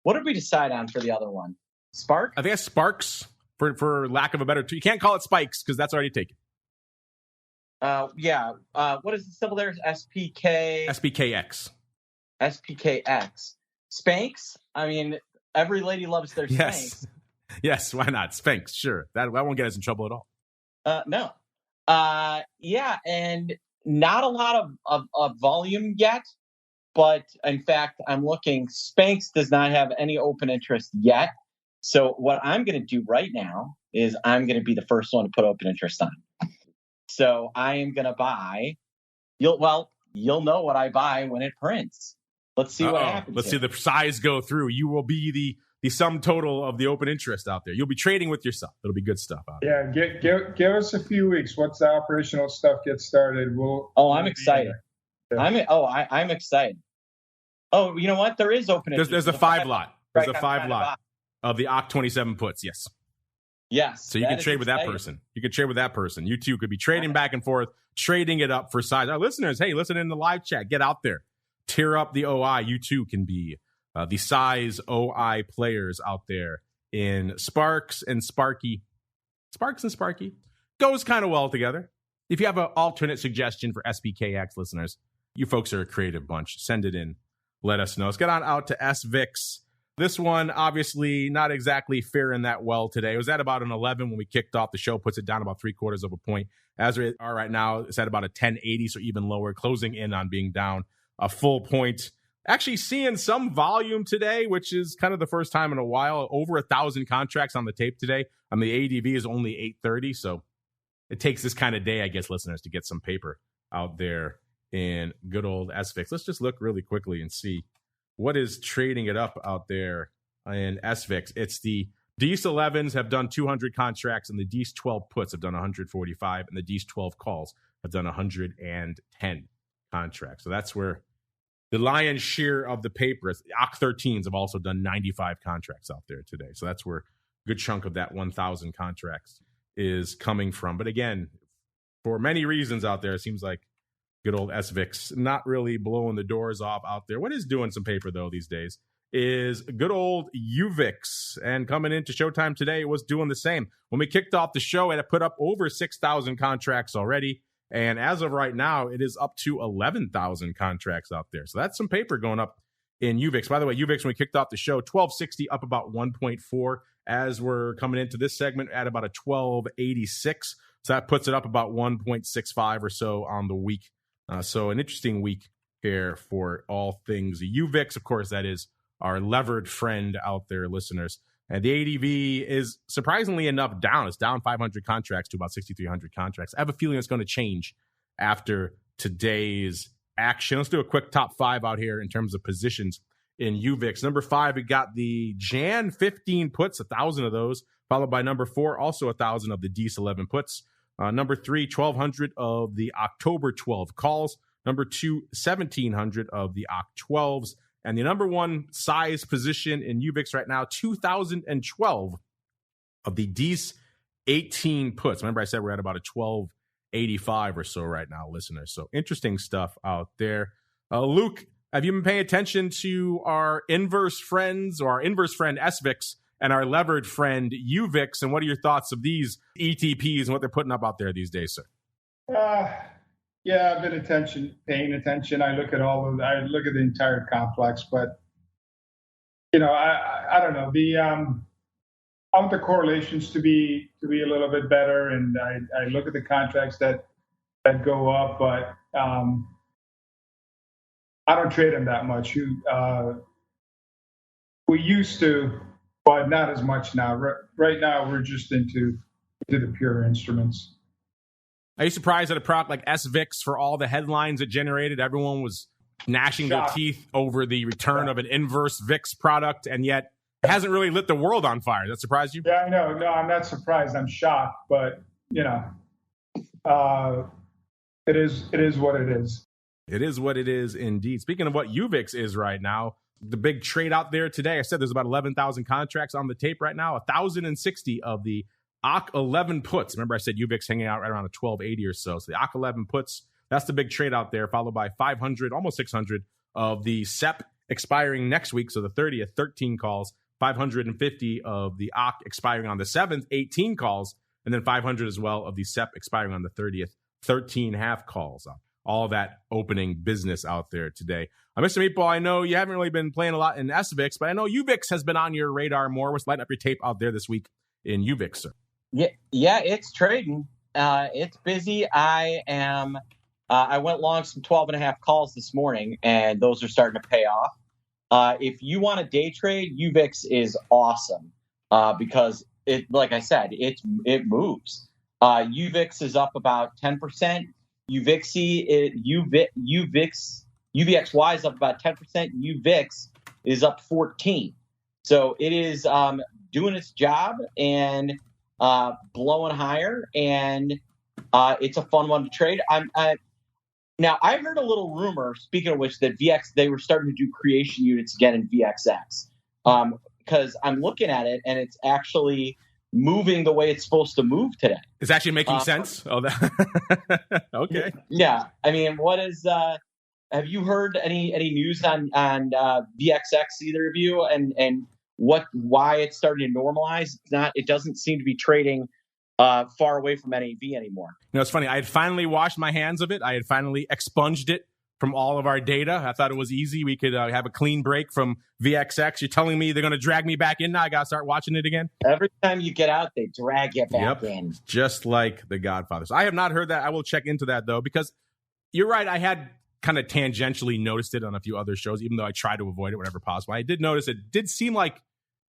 what did we decide on for the other one? Spark? I think it's Sparks for lack of a better term. You can't call it spikes because that's already taken. Yeah. What is the symbol there? SPKX. SPKX. Spanx? I mean, every lady loves their Spanx. Yes, why not? Spanx, sure. That won't get us in trouble at all. No. Yeah, and not a lot of volume yet, but in fact, I'm looking. Spanx does not have any open interest yet. So what I'm going to do right now is I'm going to be the first one to put open interest on. So I am going to buy. You'll know what I buy when it prints. Let's see what happens. Let's see the size go through. You will be the sum total of the open interest out there. You'll be trading with yourself. It'll be good stuff out there. Yeah, give us a few weeks. Once the operational stuff gets started, I'm excited. Yeah. I'm excited. Oh, you know what? There is open interest. There's a 5 lot. There's a 5 lot of the OCK 27 puts. Yes. Yes. So you can trade with that person. You can trade with that person. You too could be trading back and forth, trading it up for size. Our listeners, hey, listen in the live chat. Get out there. Tear up the OI. You too can be the size OI players out there in Sparks and Sparky. Sparks and Sparky goes kind of well together. If you have an alternate suggestion for SPKX listeners, you folks are a creative bunch. Send it in. Let us know. Let's get on out to SVIX. This one, obviously, not exactly faring that well today. It was at about an 11 when we kicked off the show, puts it down about 3/4 of a point. As we are right now, it's at about a 1080, so even lower, closing in on being down a full point. Actually seeing some volume today, which is kind of the first time in a while. Over 1,000 contracts on the tape today. The ADV is only 830, so it takes this kind of day, I guess, listeners, to get some paper out there in good old SVIX. Let's just look really quickly and see what is trading it up out there in SVIX. It's the DEES 11s have done 200 contracts, and the DEES 12 puts have done 145, and the DEES 12 calls have done 110 contracts. So that's where the lion's share of the paper is. The OCK 13s have also done 95 contracts out there today. So that's where a good chunk of that 1,000 contracts is coming from. But again, for many reasons out there, it seems like good old SVIX not really blowing the doors off out there. What is doing some paper, though, these days is good old UVIX. And coming into Showtime today, it was doing the same. When we kicked off the show, it had put up over 6,000 contracts already. And as of right now, it is up to 11,000 contracts out there. So that's some paper going up in UVIX. By the way, UVIX, when we kicked off the show, 1260 up about 1.4. As we're coming into this segment at about a 1286. So that puts it up about 1.65 or so on the week. So an interesting week here for all things UVIX. Of course, that is our levered friend out there, listeners. And the ADV is surprisingly enough down. It's down 500 contracts to about 6,300 contracts. I have a feeling it's going to change after today's action. Let's do a quick top 5 out here in terms of positions in UVIX. Number 5, we got the Jan 15 puts, 1,000 of those, followed by number 4, also 1,000 of the DEES 11 puts. Number 3, 1,200 of the October 12 calls. Number 2, 1,700 of the OCK 12s. And the number 1 size position in UVIX right now, 2,012 of the DEES 18 puts. Remember I said we're at about a 1285 or so right now, listeners. So interesting stuff out there. Luke, have you been paying attention to our inverse friends or our inverse friend SVIX and our levered friend UVIX? And what are your thoughts of these ETPs and what they're putting up out there these days, sir? Yeah, I've been paying attention. I look at the entire complex, but I don't know. I want the correlations to be a little bit better, and I look at the contracts that go up, but I don't trade them that much. We used to, but not as much now. Right now, we're just into the pure instruments. Are you surprised at a product like SVIX for all the headlines it generated? Everyone was gnashing their teeth over the return of an inverse VIX product, and yet it hasn't really lit the world on fire. Does that surprise you? Yeah, no, I'm not surprised. I'm shocked, but it is what it is. It is what it is indeed. Speaking of what UVIX is right now, the big trade out there today, I said there's about 11,000 contracts on the tape right now, 1,060 of the OCK 11 puts. Remember I said UVIX hanging out right around a 1280 or so. So the OCK 11 puts, That's the big trade out there, followed by 500, almost 600 of the SEP expiring next week. So the 30th, 13 calls, 550 of the OC expiring on the 7th, 18 calls, and then 500 as well of the SEP expiring on the 30th, 13 half calls. All that opening business out there today. Mr. Meatball, I know you haven't really been playing a lot in SVIX, but I know UVIX has been on your radar more. What's lighting up your tape out there this week in UVIX, sir? Yeah, it's trading. It's busy. I went long some 12.5 calls this morning, and those are starting to pay off. If you want a day trade, UVIX is awesome because it, like I said, it moves. UVIX is up about 10%. UVXY is up about 10%. UVIX is up 14%. So it is doing its job and blowing higher, and it's a fun one to trade. Now, I heard a little rumor, speaking of which, that VX, they were starting to do creation units again in VXX. Because I'm looking at it, and it's actually moving the way it's supposed to move today. It's actually making sense? Oh, that okay. Yeah. I mean, what is have you heard any news on VXX, either of you, and why it's starting to normalize? It doesn't seem to be trading far away from NAV anymore. You know, it's funny. I had finally washed my hands of it. I had finally expunged it from all of our data. I thought it was easy. We could have a clean break from VXX. You're telling me they're going to drag me back in now? I got to start watching it again? Every time you get out, they drag you back in. Just like The Godfather. So I have not heard that. I will check into that, though, because you're right. I had kind of tangentially noticed it on a few other shows, even though I try to avoid it whenever possible. I did notice it did seem like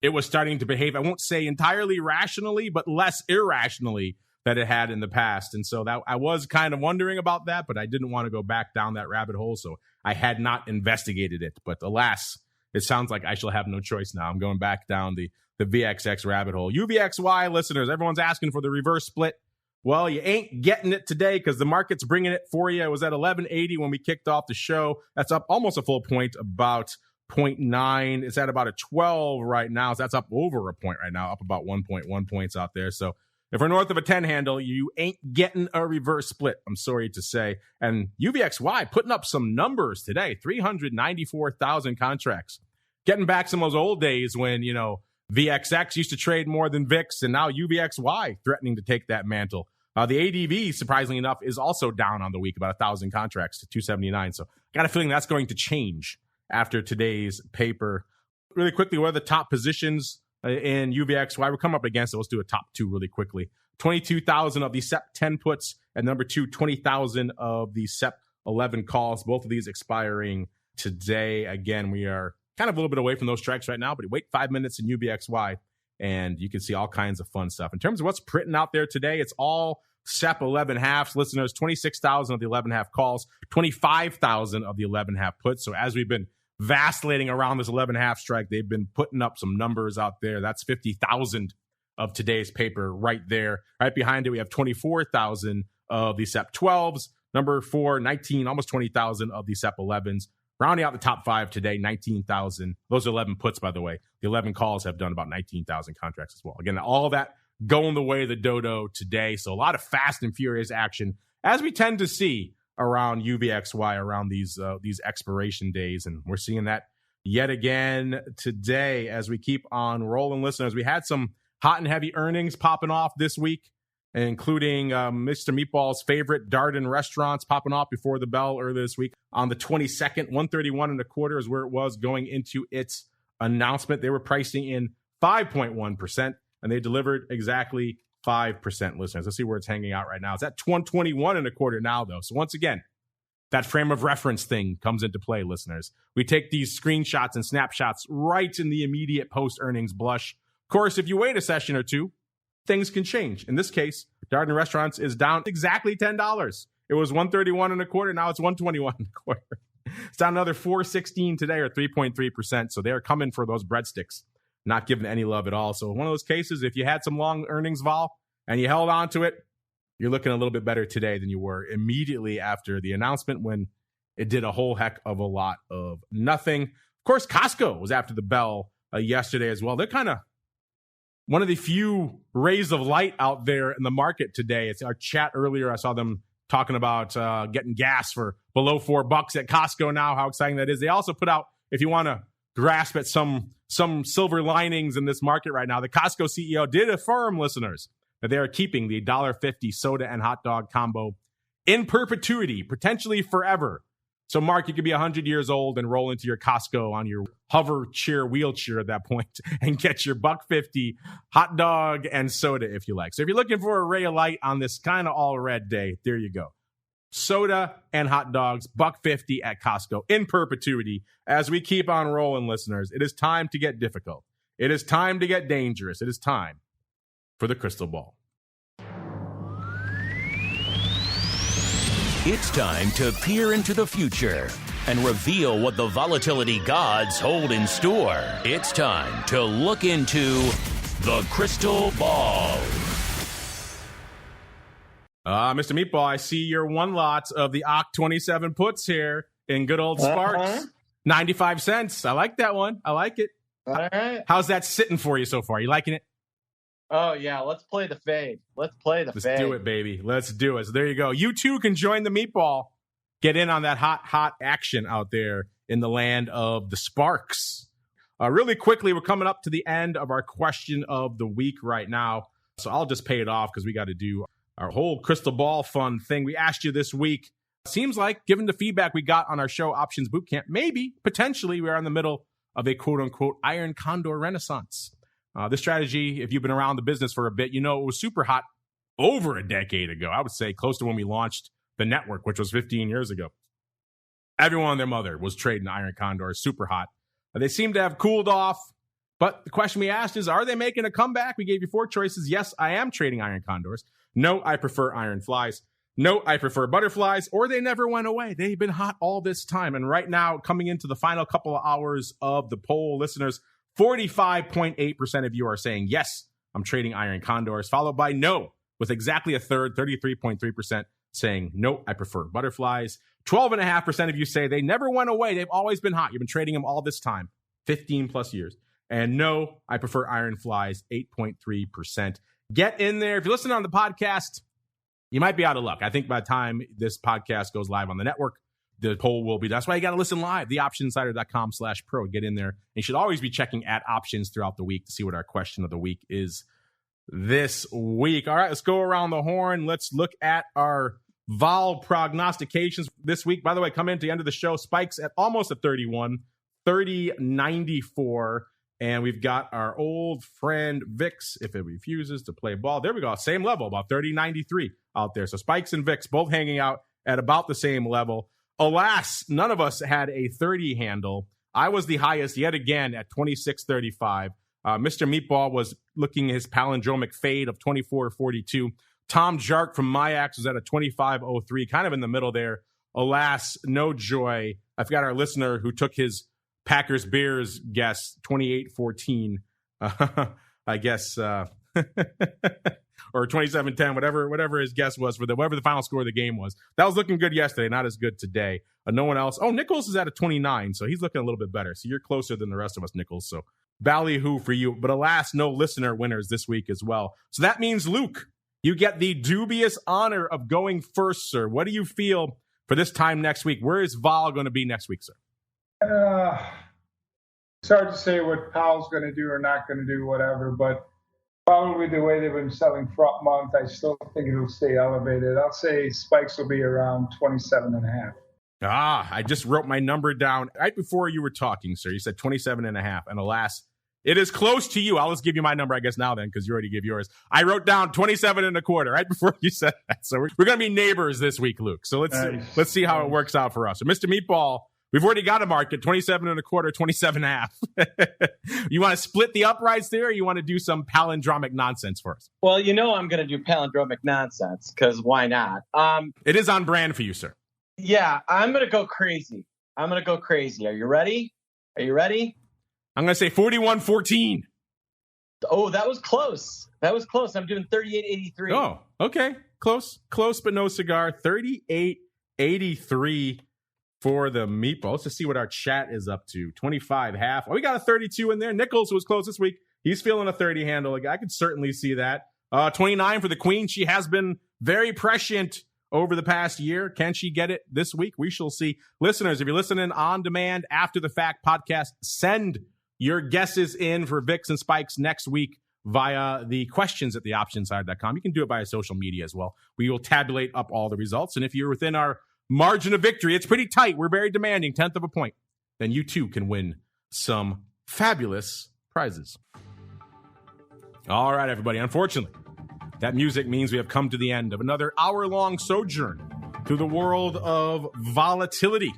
it was starting to behave, I won't say entirely rationally, but less irrationally that it had in the past. And so that I was kind of wondering about that, but I didn't want to go back down that rabbit hole. So I had not investigated it. But alas, it sounds like I shall have no choice now. I'm going back down the VXX rabbit hole. UVXY listeners, everyone's asking for the reverse split. Well, you ain't getting it today because the market's bringing it for you. It was at 1180 when we kicked off the show. That's up almost a full point, about 0.9. It's at about a 12 right now. So that's up over a point right now, up about 1.1 points out there. So if we're north of a 10 handle, you ain't getting a reverse split, I'm sorry to say. And UVXY putting up some numbers today, 394,000 contracts. Getting back some of those old days when, you know, VXX used to trade more than VIX, and now UVXY threatening to take that mantle. The ADV, surprisingly enough, is also down on the week, about 1,000 contracts to 279. So I got a feeling that's going to change after today's paper. Really quickly, what are the top positions in UVXY? We're coming up against it. Let's do a top two really quickly. 22,000 of the SEP 10 puts, and number two, 20,000 of the SEP 11 calls. Both of these expiring today. Again, we are kind of a little bit away from those strikes right now, but wait 5 minutes in UVXY, and you can see all kinds of fun stuff. In terms of what's printing out there today, it's all SEP 11 halves. Listeners, 26,000 of the 11 half calls, 25,000 of the 11 half puts. So as we've been vacillating around this 11 half strike, they've been putting up some numbers out there. That's 50,000 of today's paper right there. Right behind it, we have 24,000 of the SEP 12s. Number four, 19, almost 20,000 of the SEP 11s. Rounding out the top five today, 19,000. Those are 11 puts, by the way. The 11 calls have done about 19,000 contracts as well. Again, all that going the way of the dodo today. So a lot of fast and furious action, as we tend to see around UVXY, around these expiration days. And we're seeing that yet again today as we keep on rolling. Listeners, we had some hot and heavy earnings popping off this week, including Mr. Meatball's favorite Darden Restaurants popping off before the bell earlier this week. On the 22nd, 131.25 is where it was going into its announcement. They were pricing in 5.1%, and they delivered exactly 5%, listeners. Let's see where it's hanging out right now. It's at 121.25 now, though. So once again, that frame of reference thing comes into play, listeners. We take these screenshots and snapshots right in the immediate post-earnings blush. Of course, if you wait a session or two, things can change. In this case, Darden Restaurants is down exactly $10. It was 131.25. Now it's 121.25. It's down another 4.16 today, or 3.3%. So they're coming for those breadsticks, not giving any love at all. So one of those cases, if you had some long earnings vol and you held on to it, you're looking a little bit better today than you were immediately after the announcement, when it did a whole heck of a lot of nothing. Of course, Costco was after the bell yesterday as well. They're kind of one of the few rays of light out there in the market today. It's our chat earlier. I saw them talking about getting gas for below $4 at Costco now, how exciting that is. They also put out, if you want to grasp at some silver linings in this market right now, the Costco CEO did affirm, listeners, that they are keeping the $1.50 soda and hot dog combo in perpetuity, potentially forever. So, Mark, you could be 100 years old and roll into your Costco on your hover chair wheelchair at that point and get your $1.50 hot dog and soda if you like. So if you're looking for a ray of light on this kind of all red day, there you go. Soda and hot dogs, $1.50 at Costco in perpetuity. As we keep on rolling, listeners, it is time to get difficult. It is time to get dangerous. It is time for the crystal ball. It's time to peer into the future and reveal what the volatility gods hold in store. It's time to look into the crystal ball. Mr. Meatball, I see your one lot of the OCK 27 puts here in good old Sparks. 95 cents. I like that one. I like it. All right. How's that sitting for you so far? You liking it? Oh, yeah. Let's play the fade. Let's do it, baby. Let's do it. So there you go. You too can join the Meatball. Get in on that hot action out there in the land of the Sparks. Really quickly, we're coming up to the end of our question of the week right now. So I'll just pay it off because we got to do our whole crystal ball fun thing. We asked you this week. Seems like, given the feedback we got on our show, Options Bootcamp, maybe, potentially, we're in the middle of a quote-unquote iron condor renaissance. This strategy, if you've been around the business for a bit, you know it was super hot over a decade ago. I would say close to when we launched the network, which was 15 years ago. Everyone and their mother was trading iron condors, super hot. They seem to have cooled off. But the question we asked is, are they making a comeback? We gave you 4 choices. Yes, I am trading iron condors. No, I prefer iron flies. No, I prefer butterflies. Or they never went away. They've been hot all this time. And right now, coming into the final couple of hours of the poll, listeners, 45.8% of you are saying, yes, I'm trading iron condors, followed by no, with exactly a third, 33.3% saying, no, I prefer butterflies. 12.5% of you say they never went away. They've always been hot. You've been trading them all this time, 15 plus years. And no, I prefer iron flies, 8.3%. Get in there. If you're listening on the podcast, you might be out of luck. I think by the time this podcast goes live on the network, the poll will be. That's why you got to listen live. TheOptionInsider.com/pro. Get in there. And you should always be checking at options throughout the week to see what our question of the week is this week. All right, let's go around the horn. Let's look at our vol prognostications this week. By the way, come into the end of the show. Spikes at almost at 31, 30.94. And we've got our old friend VIX, if it refuses to play ball. There we go. Same level, about 30.93 out there. So Spikes and VIX both hanging out at about the same level. Alas, none of us had a 30 handle. I was the highest yet again at 26.35. Mr. Meatball was looking at his palindromic fade of 24.42. Tom Jark from MIAX was at a 25.03, kind of in the middle there. Alas, no joy. I forgot our listener who took his Packers Bears guess, 28-14. I guess, or 27-10, whatever his guess was for whatever the final score of the game was. That was looking good yesterday, not as good today. No one else. Oh, Nichols is at a 29, so he's looking a little bit better. So you're closer than the rest of us, Nichols. So ballyhoo for you. But alas, no listener winners this week as well. So that means, Luke, you get the dubious honor of going first, sir. What do you feel for this time next week? Where is Vol going to be next week, sir? It's hard to say what Powell's going to do or not going to do, whatever, but probably the way they've been selling front month, I still think it'll stay elevated. I'll say spikes will be around 27.5. I just wrote my number down right before you were talking, sir. You said 27.5, and alas, it is close to you. I'll just give you my number, I guess, now then, because you already gave yours. I wrote down 27.25 right before you said that. So we're going to be neighbors this week, Luke. So let's see how it works out for us. So Mr. Meatball, we've already got a mark at 27.25, 27.5. You want to split the uprights there, or you want to do some palindromic nonsense for us? Well, you know I'm going to do palindromic nonsense, because why not? It is on brand for you, sir. Yeah, I'm going to go crazy. Are you ready? I'm going to say 41-14. Oh, that was close. I'm doing 38.83. Oh, okay. Close, but no cigar. 38.83 for the Meatball. Let's just see what our chat is up to. 25.5. Oh, we got a 32 in there. Nichols was close this week. He's feeling a 30 handle. I could certainly see that. 29 for the Queen. She has been very prescient over the past year. Can she get it this week? We shall see. Listeners, if you're listening on demand after the fact podcast, send your guesses in for VIX and Spikes next week via the questions at theoptionsinsider.com. You can do it via social media as well. We will tabulate up all the results. And if you're within our margin of victory, it's pretty tight. We're very demanding, 10th of a point. Then you too can win some fabulous prizes. All right, everybody. Unfortunately, that music means we have come to the end of another hour-long sojourn through the world of volatility.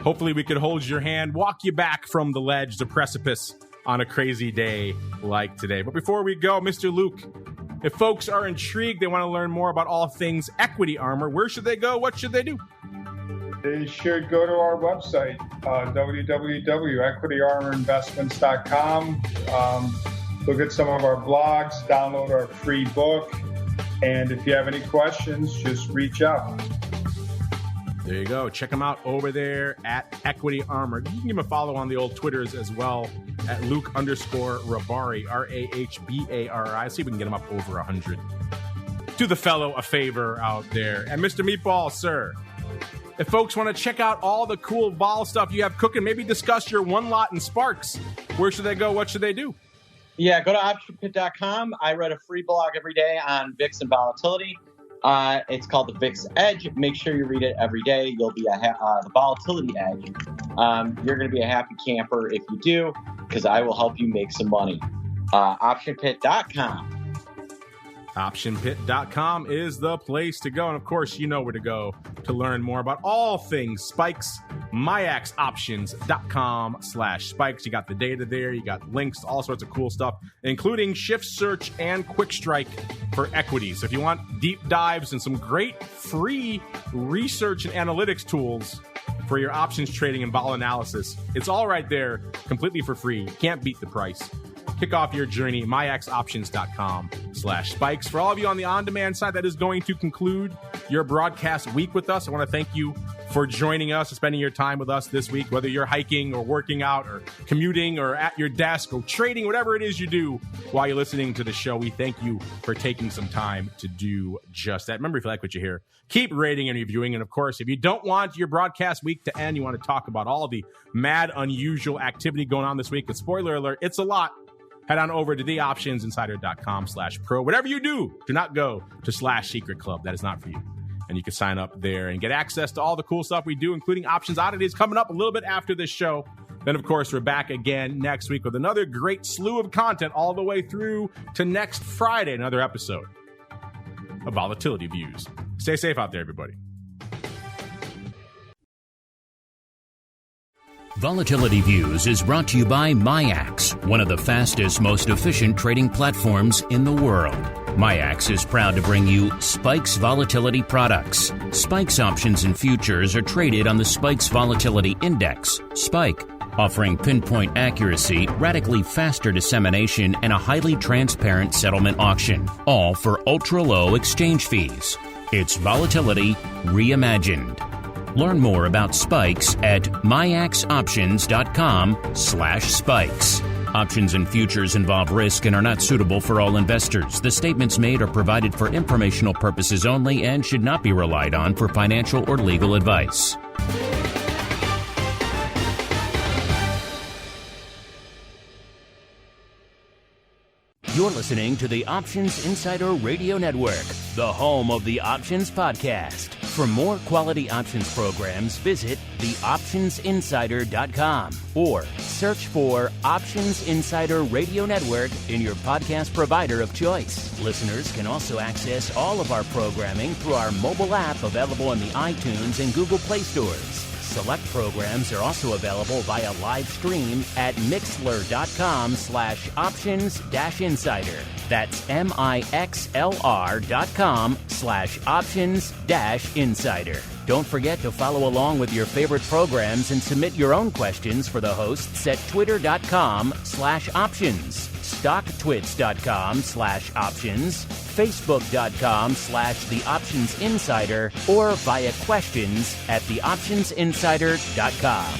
Hopefully we could hold your hand, walk you back from the ledge, the precipice on a crazy day like today. But before we go, Mr. Luke, if folks are intrigued, they want to learn more about all things Equity Armor, where should they go? What should they do? They should go to our website, www.equityarmorinvestments.com. Look at some of our blogs, download our free book, and if you have any questions, just reach out. There you go. Check them out over there at Equity Armor. You can give them a follow on the old Twitters as well at Luke_Rahbari, RAHBARI. See if we can get them up over 100. Do the fellow a favor out there. And Mr. Meatball, sir, if folks want to check out all the cool vol stuff you have cooking, maybe discuss your one lot in Sparks, where should they go? What should they do? Yeah, go to optionpit.com. I write a free blog every day on VIX and volatility. It's called the VIX Edge. Make sure you read it every day. You'll be the Volatility Edge. You're going to be a happy camper if you do, because I will help you make some money. Optionpit.com. Optionpit.com is the place to go. And of course, you know where to go to learn more about all things spikes. MIAXoptions.com/spikes. You got the data there. You got links to all sorts of cool stuff, including Shift Search and Quick Strike for equities. So if you want deep dives and some great free research and analytics tools for your options trading and vol analysis, it's all right there, completely for free. You can't beat the price. Kick off your journey, MIAXoptions.com/spikes. For all of you on the on-demand side, that is going to conclude your broadcast week with us. I want to thank you for joining us and spending your time with us this week, whether you're hiking or working out or commuting or at your desk or trading, whatever it is you do while you're listening to the show. We thank you for taking some time to do just that. Remember, if you like what you hear, keep rating and reviewing. And of course, if you don't want your broadcast week to end, you want to talk about all the mad, unusual activity going on this week, and spoiler alert, it's a lot. Head on over to theoptionsinsider.com/pro. Whatever you do not go to /secret club. That is not for you. And you can sign up there and get access to all the cool stuff we do, including options oddities coming up a little bit after this show. Then, of course, we're back again next week with another great slew of content all the way through to next Friday, another episode of Volatility Views. Stay safe out there, everybody. Volatility Views is brought to you by MIAX, one of the fastest, most efficient trading platforms in the world. MIAX is proud to bring you Spikes Volatility products. Spikes options and futures are traded on the Spikes Volatility Index, SPIKE, offering pinpoint accuracy, radically faster dissemination, and a highly transparent settlement auction, all for ultra-low exchange fees. It's volatility reimagined. Learn more about Spikes at MIAXoptions.com/spikes. Options and futures involve risk and are not suitable for all investors. The statements made are provided for informational purposes only and should not be relied on for financial or legal advice. You're listening to the Options Insider Radio Network, the home of the Options Podcast. For more quality options programs, visit theoptionsinsider.com or search for Options Insider Radio Network in your podcast provider of choice. Listeners can also access all of our programming through our mobile app available in the iTunes and Google Play stores. Select programs are also available via live stream at mixlr.com/options-insider. That's mixlr.com/options-insider. Don't forget to follow along with your favorite programs and submit your own questions for the hosts at twitter.com/options, stocktwits.com/options, facebook.com/theoptionsinsider, or via questions at theoptionsinsider.com.